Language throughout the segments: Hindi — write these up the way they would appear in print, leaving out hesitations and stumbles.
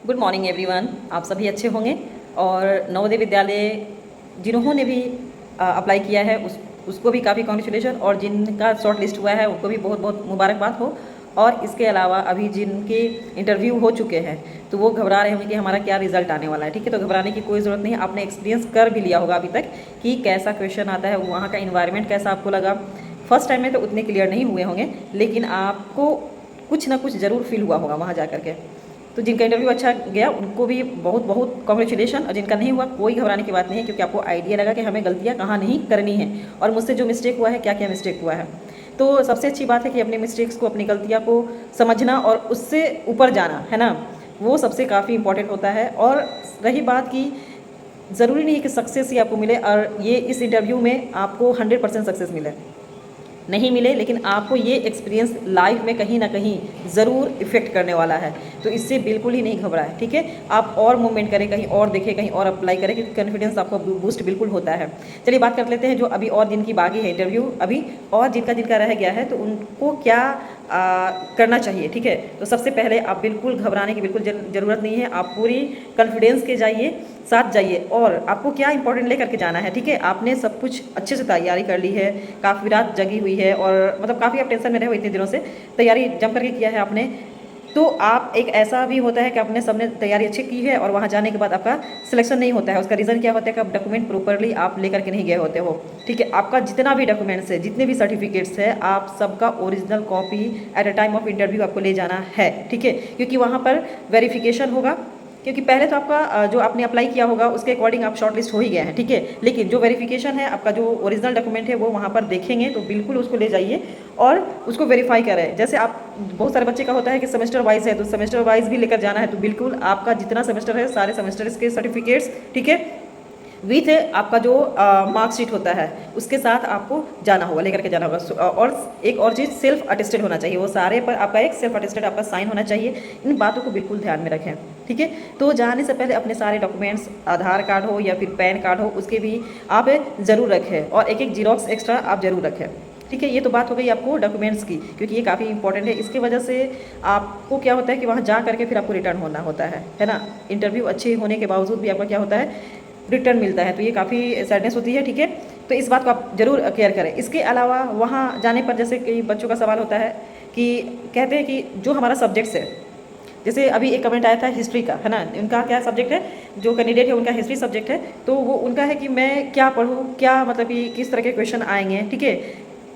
Good morning everyone. आप सभी अच्छे होंगे। और नवोदय विद्यालय जिन्होंने भी अप्लाई किया है उसको भी काफ़ी कॉन्ग्रेचुलेशन, और जिनका शॉर्ट लिस्ट हुआ है उनको भी बहुत बहुत मुबारकबाद हो। और इसके अलावा अभी जिनके इंटरव्यू हो चुके हैं तो वो घबरा रहे होंगे कि हमारा क्या रिजल्ट आने वाला है। ठीक है, तो घबराने की कोई ज़रूरत नहीं है। आपने एक्सपीरियंस कर भी लिया होगा अभी तक कि कैसा क्वेश्चन आता है, वहाँ का इन्वायरमेंट कैसा आपको लगा। फर्स्ट टाइम में तो उतने क्लियर नहीं हुए होंगे, लेकिन आपको कुछ ना कुछ ज़रूर फील हुआ होगा वहाँ जा करके। तो जिनका इंटरव्यू अच्छा गया उनको भी बहुत बहुत कॉन्ग्रेचुलेशन, और जिनका नहीं हुआ कोई घबराने की बात नहीं है, क्योंकि आपको आइडिया लगा कि हमें गलतियाँ कहाँ नहीं करनी है और मुझसे जो मिस्टेक हुआ है क्या क्या मिस्टेक हुआ है। तो सबसे अच्छी बात है कि अपनी मिस्टेक्स को, अपनी गलतियाँ को समझना और उससे ऊपर जाना है ना, वो सबसे काफ़ी इंपॉर्टेंट होता है। और रही बात की ज़रूरी नहीं है कि सक्सेस ही आपको मिले, और ये इस इंटरव्यू में आपको 100% सक्सेस मिले, नहीं मिले, लेकिन आपको ये एक्सपीरियंस लाइफ में कहीं ना कहीं ज़रूर इफ़ेक्ट करने वाला है। तो इससे बिल्कुल ही नहीं घबराएं। ठीक है, आप और मूवमेंट करें, कहीं और देखें, कहीं और अप्लाई करें, क्योंकि कॉन्फिडेंस आपको बूस्ट बिल्कुल होता है। चलिए बात कर लेते हैं जो अभी और जिनकी बाकी है इंटरव्यू अभी, और जिनका जिनका रह गया है तो उनको क्या करना चाहिए। ठीक है, तो सबसे पहले आप बिल्कुल घबराने की बिल्कुल ज़रूरत नहीं है। आप पूरी कॉन्फिडेंस के साथ जाइए, और आपको क्या इंपॉर्टेंट लेकर के जाना है। ठीक है, आपने सब कुछ अच्छे से तैयारी कर ली है, काफ़ी रात जगी हुई है, और मतलब काफ़ी आप टेंशन में रहे हो इतने दिनों से, तैयारी जम करके किया है आपने। तो आप एक ऐसा भी होता है कि आपने सबने तैयारी अच्छी की है और वहाँ जाने के बाद आपका सिलेक्शन नहीं होता है। उसका रीज़न क्या होता है कि आप डॉक्यूमेंट प्रॉपरली आप लेकर के नहीं गए होते हो। ठीक है, आपका जितना भी डॉक्यूमेंट्स है, जितने भी सर्टिफिकेट्स है, आप सबका original copy at a time of interview आपको ले जाना है। ठीक है, क्योंकि वहाँ पर वेरिफिकेशन होगा, क्योंकि पहले तो आपका जो आपने अप्लाई किया होगा उसके अकॉर्डिंग आप शॉर्ट लिस्ट हो ही गए हैं। ठीक है, लेकिन जो वेरिफिकेशन है, आपका जो ओरिजिनल डॉक्यूमेंट है वो वहाँ पर देखेंगे, तो बिल्कुल उसको ले जाइए और उसको वेरीफाई करें। जैसे आप, बहुत सारे बच्चे का होता है कि सेमेस्टर वाइज है, तो सेमेस्टर वाइज भी लेकर जाना है। तो बिल्कुल आपका जितना सेमेस्टर है सारे सेमेस्टर के सर्टिफिकेट्स, ठीक है, विथ आपका जो मार्कशीट होता है उसके साथ आपको जाना होगा, लेकर के जाना होगा। और एक और चीज़, सेल्फ अटेस्टेड होना चाहिए, वो सारे पर आपका एक सेल्फ अटेस्टेड आपका साइन होना चाहिए। इन बातों को बिल्कुल ध्यान में रखें। ठीक है, तो जाने से पहले अपने सारे डॉक्यूमेंट्स, आधार कार्ड हो या फिर पैन कार्ड हो, उसके भी आप ज़रूर रखें, और एक एक जीरोक्स एक्स्ट्रा आप ज़रूर रखें। ठीक है, ये तो बात हो गई आपको डॉक्यूमेंट्स की, क्योंकि ये काफ़ी इंपॉर्टेंट है। इसकी वजह से आपको क्या होता है कि वहाँ जा करके फिर आपको रिटर्न होना होता है ना। इंटरव्यू अच्छे होने के बावजूद भी आपका क्या होता है, रिटर्न मिलता है, तो ये काफ़ी सैडनेस होती है। ठीक है, तो इस बात को आप जरूर केयर करें। इसके अलावा वहाँ जाने पर जैसे कई बच्चों का सवाल होता है कि कहते हैं कि जो हमारा सब्जेक्ट्स है, जैसे अभी एक कमेंट आया था हिस्ट्री का, है ना, उनका क्या सब्जेक्ट है, जो कैंडिडेट है उनका हिस्ट्री सब्जेक्ट है, तो वो उनका है कि मैं क्या पढ़ूँ, क्या मतलब कि किस तरह के क्वेश्चन आएंगे। ठीक है,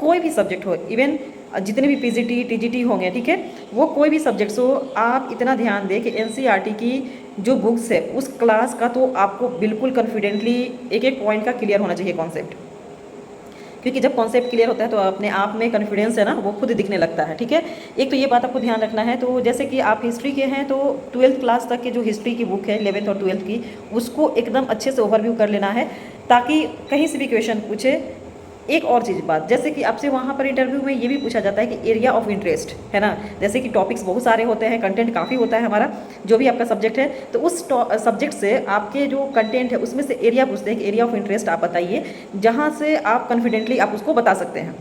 कोई भी सब्जेक्ट हो, इवन जितने भी पीजीटी टीजीटी होंगे, ठीक है, वो कोई भी सब्जेक्ट्स हो, आप इतना ध्यान दें कि एनसीईआरटी की जो बुक्स है उस क्लास का तो आपको बिल्कुल कॉन्फिडेंटली एक एक पॉइंट का क्लियर होना चाहिए कॉन्सेप्ट, क्योंकि जब कॉन्सेप्ट क्लियर होता है तो अपने आप में कॉन्फिडेंस है ना वो खुद दिखने लगता है। ठीक है, एक तो ये बात आपको ध्यान रखना है। तो जैसे कि आप हिस्ट्री के हैं तो 12th क्लास तक की जो हिस्ट्री की बुक है 11th और 12th की, उसको एकदम अच्छे से ओवरव्यू कर लेना है, ताकि कहीं से भी क्वेश्चन पूछे। एक और चीज़ बात, जैसे कि आपसे वहाँ पर इंटरव्यू में ये भी पूछा जाता है कि एरिया ऑफ इंटरेस्ट, है ना, जैसे कि टॉपिक्स बहुत सारे होते हैं, कंटेंट काफ़ी होता है हमारा, जो भी आपका सब्जेक्ट है, तो उस सब्जेक्ट से आपके जो कंटेंट है उसमें से एरिया पूछते हैं कि एरिया ऑफ इंटरेस्ट आप बताइए, जहाँ से आप कॉन्फिडेंटली आप उसको बता सकते हैं।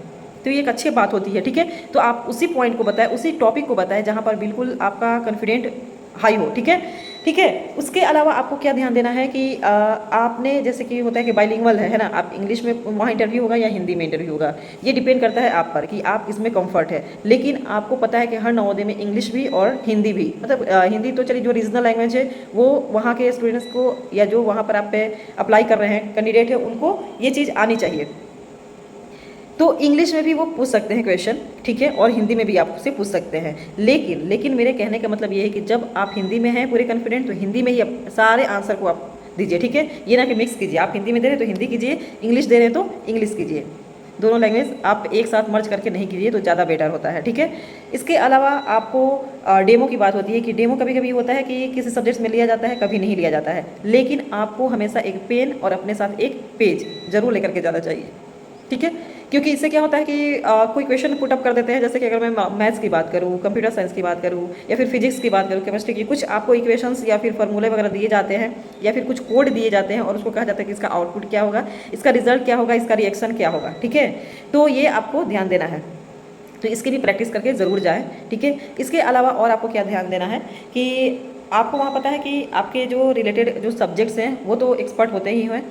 तो ये एक अच्छी बात होती है। ठीक है, तो आप उसी पॉइंट को बताएं, उसी टॉपिक को बताएं जहाँ पर बिल्कुल आपका कॉन्फिडेंट हाई हो। ठीक है, ठीक है, उसके अलावा आपको क्या ध्यान देना है कि आपने, जैसे कि होता है कि बाइलिंगुअल है ना, आप इंग्लिश में वहाँ इंटरव्यू होगा या हिंदी में इंटरव्यू होगा, ये डिपेंड करता है आप पर कि आप इसमें कंफर्ट है। लेकिन आपको पता है कि हर नवोदय में इंग्लिश भी और हिंदी भी, मतलब हिंदी तो चलिए जो रीजनल लैंग्वेज है वो वहाँ के स्टूडेंट्स को, या जो वहाँ पर आप पे अप्लाई कर रहे हैं कैंडिडेट है, उनको ये चीज़ आनी चाहिए। तो इंग्लिश में भी वो पूछ सकते हैं क्वेश्चन, ठीक है, और हिंदी में भी आप उससे पूछ सकते हैं। लेकिन मेरे कहने का मतलब ये है कि जब आप हिंदी में हैं पूरे कॉन्फिडेंट, तो हिंदी में ही आप सारे आंसर को आप दीजिए। ठीक है, ये ना कि मिक्स कीजिए, आप हिंदी में दे रहे हैं तो हिंदी कीजिए, इंग्लिश दे रहे हैं तो इंग्लिश कीजिए, दोनों लैंग्वेज आप एक साथ मर्ज करके नहीं कीजिए तो ज़्यादा बेटर होता है। ठीक है, इसके अलावा आपको डेमो की बात होती है कि डेमो कभी कभी होता है कि किसी सब्जेक्ट में लिया जाता है, कभी नहीं लिया जाता है, लेकिन आपको हमेशा एक पेन और अपने साथ एक पेज जरूर लेकर के जाना चाहिए। ठीक है, क्योंकि इससे क्या होता है कि कोई क्वेश्चन पुट अप कर देते हैं, जैसे कि अगर मैं मैथ्स की बात करूँ, कंप्यूटर साइंस की बात करूँ, या फिर फिजिक्स की बात करूँ, केमिस्ट्री की, कुछ आपको इक्वेशंस या फिर फॉर्मूले वगैरह दिए जाते हैं, या फिर कुछ कोड दिए जाते हैं, और उसको कहा जाता है कि इसका आउटपुट क्या होगा, इसका रिजल्ट क्या होगा, इसका रिएक्शन क्या होगा। ठीक है, तो ये आपको ध्यान देना है, तो इसकी भी प्रैक्टिस करके ज़रूर जाएँ। ठीक है, इसके अलावा और आपको क्या ध्यान देना है कि आपको वहाँ पता है कि आपके जो रिलेटेड जो सब्जेक्ट्स हैं वो तो एक्सपर्ट होते ही हैं,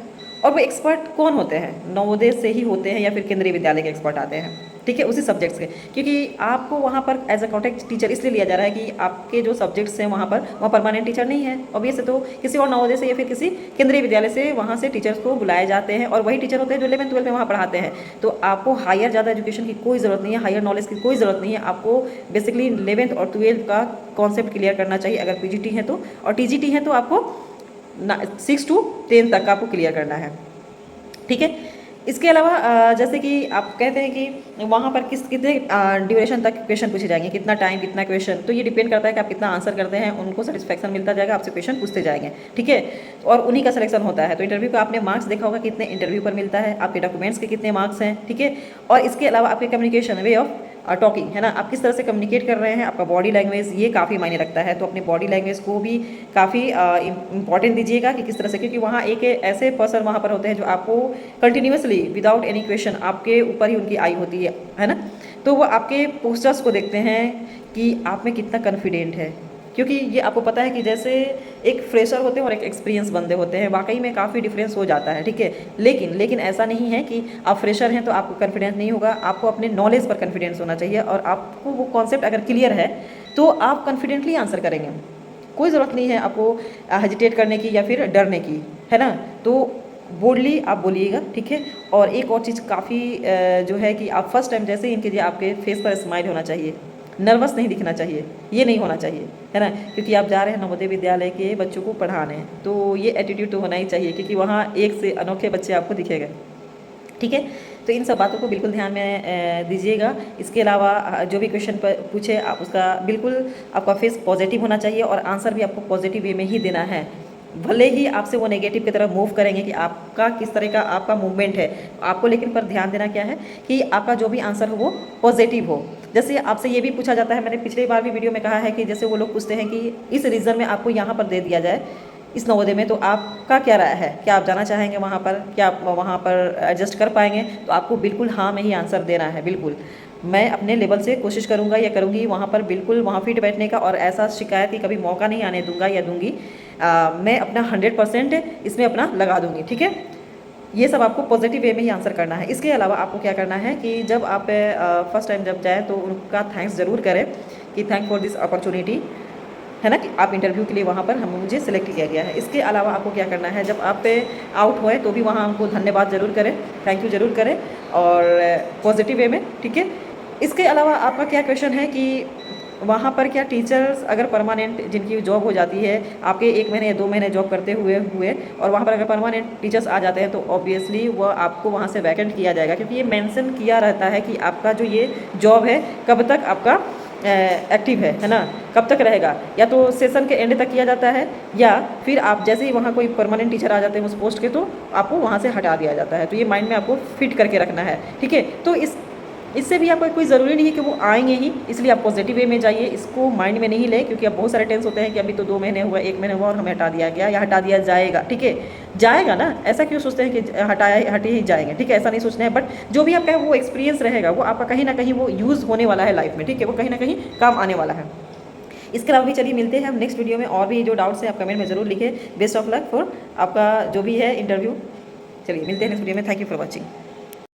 और वो एक्सपर्ट कौन होते हैं, नवोदय से ही होते हैं या फिर केंद्रीय विद्यालय के एक्सपर्ट आते हैं, ठीक है, उसी सब्जेक्ट्स के। क्योंकि आपको वहाँ पर एज अ कॉन्टेक्ट टीचर इसलिए लिया जा रहा है कि आपके जो सब्जेक्ट्स हैं वहाँ परमानेंट टीचर नहीं है ऑब्वियस है, तो किसी और नवोदय से या फिर किसी केंद्रीय विद्यालय से वहाँ से टीचर्स को बुलाए जाते हैं, और वही टीचर होते हैं जो 11th 12th में वहाँ पढ़ाते हैं। तो आपको हायर ज़्यादा एजुकेशन की कोई ज़रूरत नहीं है, हायर नॉलेज की कोई ज़रूरत नहीं है। आपको बेसिकली 11th और 12th का कॉन्सेप्ट क्लियर करना चाहिए अगर पीजीटी है तो, और टीजीटी है तो आपको 6 to 10 तक का आपको क्लियर करना है, ठीक है। इसके अलावा जैसे कि आप कहते हैं कि वहाँ पर कितने ड्यूरेशन तक क्वेश्चन पूछे जाएंगे, कितना टाइम कितना क्वेश्चन, तो ये डिपेंड करता है कि आप कितना आंसर करते हैं, उनको सेटिस्फैक्शन मिलता जाएगा, आपसे क्वेश्चन पूछते जाएंगे, ठीक है, और उन्हीं का सिलेक्शन होता है। तो इंटरव्यू का आपने मार्क्स देखा होगा कितने इंटरव्यू पर मिलता है, आपके डॉक्यूमेंट्स के कितने मार्क्स हैं, ठीक है, और इसके अलावा आपके कम्युनिकेशन वे ऑफ टॉकिंग है ना, आप किस तरह से कम्युनिकेट कर रहे हैं, आपका बॉडी लैंग्वेज ये काफ़ी मायने रखता है। तो अपने बॉडी लैंग्वेज को भी काफ़ी इंपॉर्टेंट दीजिएगा कि किस तरह से, क्योंकि वहाँ एक ऐसे पर्सन वहाँ पर होते हैं जो आपको कंटिन्यूसली विदाउट एनी क्वेश्चन आपके ऊपर ही उनकी आई होती है ना, तो वो आपके पोस्टर्स को देखते हैं कि आप में कितना कॉन्फिडेंट है, क्योंकि ये आपको पता है कि जैसे एक फ्रेशर होते हैं और एक एक्सपीरियंस बंदे होते हैं, वाकई में काफ़ी डिफरेंस हो जाता है, ठीक है। लेकिन ऐसा नहीं है कि आप फ्रेशर हैं तो आपको कॉन्फिडेंस नहीं होगा, आपको अपने नॉलेज पर कॉन्फिडेंस होना चाहिए, और आपको वो कॉन्सेप्ट अगर क्लियर है तो आप कॉन्फिडेंटली आंसर करेंगे, कोई ज़रूरत नहीं है आपको हेजिटेट करने की या फिर डरने की, है ना। तो बोल्डली आप बोलिएगा, ठीक है। और एक और चीज़ काफ़ी जो है कि आप फर्स्ट टाइम जैसे ही इनके आपके फेस पर स्माइल होना चाहिए, नर्वस नहीं दिखना चाहिए, ये नहीं होना चाहिए, है ना, क्योंकि आप जा रहे हैं नवोदय विद्यालय के बच्चों को पढ़ाने, तो ये एटीट्यूड तो होना ही चाहिए, क्योंकि वहाँ एक से अनोखे बच्चे आपको दिखेंगे, ठीक है। तो इन सब बातों को बिल्कुल ध्यान में दीजिएगा। इसके अलावा जो भी क्वेश्चन पूछे आप उसका बिल्कुल आपका फेस पॉजिटिव होना चाहिए, और आंसर भी आपको पॉजिटिव वे में ही देना है, भले ही आपसे वो नेगेटिव की तरफ मूव करेंगे कि आपका किस तरह का आपका मूवमेंट है, आपको लेकिन पर ध्यान देना क्या है कि आपका जो भी आंसर हो वो पॉजिटिव हो। जैसे आपसे ये भी पूछा जाता है, मैंने पिछली बार भी वीडियो में कहा है कि जैसे वो लोग पूछते हैं कि इस रीज़न में आपको यहाँ पर दे दिया जाए इस नवोदय में, तो आपका क्या राय है, क्या आप जाना चाहेंगे वहाँ पर, क्या आप वहाँ पर एडजस्ट कर पाएंगे, तो आपको बिल्कुल हाँ में ही आंसर देना है। बिल्कुल मैं अपने लेवल से कोशिश करूँगा या करूँगी वहाँ पर बिल्कुल वहाँ फिट बैठने का, और ऐसा शिकायत की कभी मौका नहीं आने दूंगा या दूंगी। मैं अपना 100% इसमें अपना लगा दूंगी, ठीक है। ये सब आपको पॉजिटिव वे में ही आंसर करना है। इसके अलावा आपको क्या करना है कि जब आप फर्स्ट टाइम जब जाएँ तो उनका थैंक्स ज़रूर करें कि थैंक फॉर दिस अपॉर्चुनिटी, है ना, कि आप इंटरव्यू के लिए वहाँ पर मुझे सिलेक्ट किया गया है। इसके अलावा आपको क्या करना है, जब आप आउट हुए तो भी वहाँ उनको धन्यवाद ज़रूर करें, थैंक यू ज़रूर करें, और पॉजिटिव वे में, ठीक है। इसके अलावा आपका क्या क्वेश्चन है कि वहाँ पर क्या टीचर्स अगर परमानेंट जिनकी जॉब हो जाती है, आपके 1 महीने या 2 महीने जॉब करते हुए और वहाँ पर अगर परमानेंट टीचर्स आ जाते हैं तो ऑब्वियसली वह आपको वहाँ से वैकेंट किया जाएगा, क्योंकि ये मेंशन किया रहता है कि आपका जो ये जॉब है कब तक आपका एक्टिव है ना, कब तक रहेगा, या तो सेशन के एंड तक किया जाता है, या फिर आप जैसे ही वहाँ कोई परमानेंट टीचर आ जाते हैं उस पोस्ट के तो आपको वहाँ से हटा दिया जाता है। तो ये माइंड में आपको फिट करके रखना है, ठीक है। तो इससे भी आपको कोई ज़रूरी नहीं है कि वो आएंगे ही, इसलिए आप पॉजिटिव वे में जाइए, इसको माइंड में नहीं ले, क्योंकि अब बहुत सारे टेंस होते हैं कि अभी तो 2 महीने हुआ, 1 महीने हुआ और हमें हटा दिया गया या हटा दिया जाएगा, ठीक है। जाएगा ना, ऐसा क्यों सोचते हैं कि हटे ही जाएंगे, ठीक है, ऐसा नहीं सोचना है। बट जो भी आपका वो एक्सपीरियंस रहेगा वो आपका कहीं ना कहीं वो यूज़ होने वाला है लाइफ में, ठीक है, वो कहीं ना कहीं काम आने वाला है। इसके अलावा भी चलिए मिलते हैं हम नेक्स्ट वीडियो में, और भी जो डाउट्स हैं आप कमेंट में ज़रूर लिखें। बेस्ट ऑफ लक फॉर आपका जो भी है इंटरव्यू। चलिए मिलते हैं नेक्स्ट वीडियो में। Thank you for watching.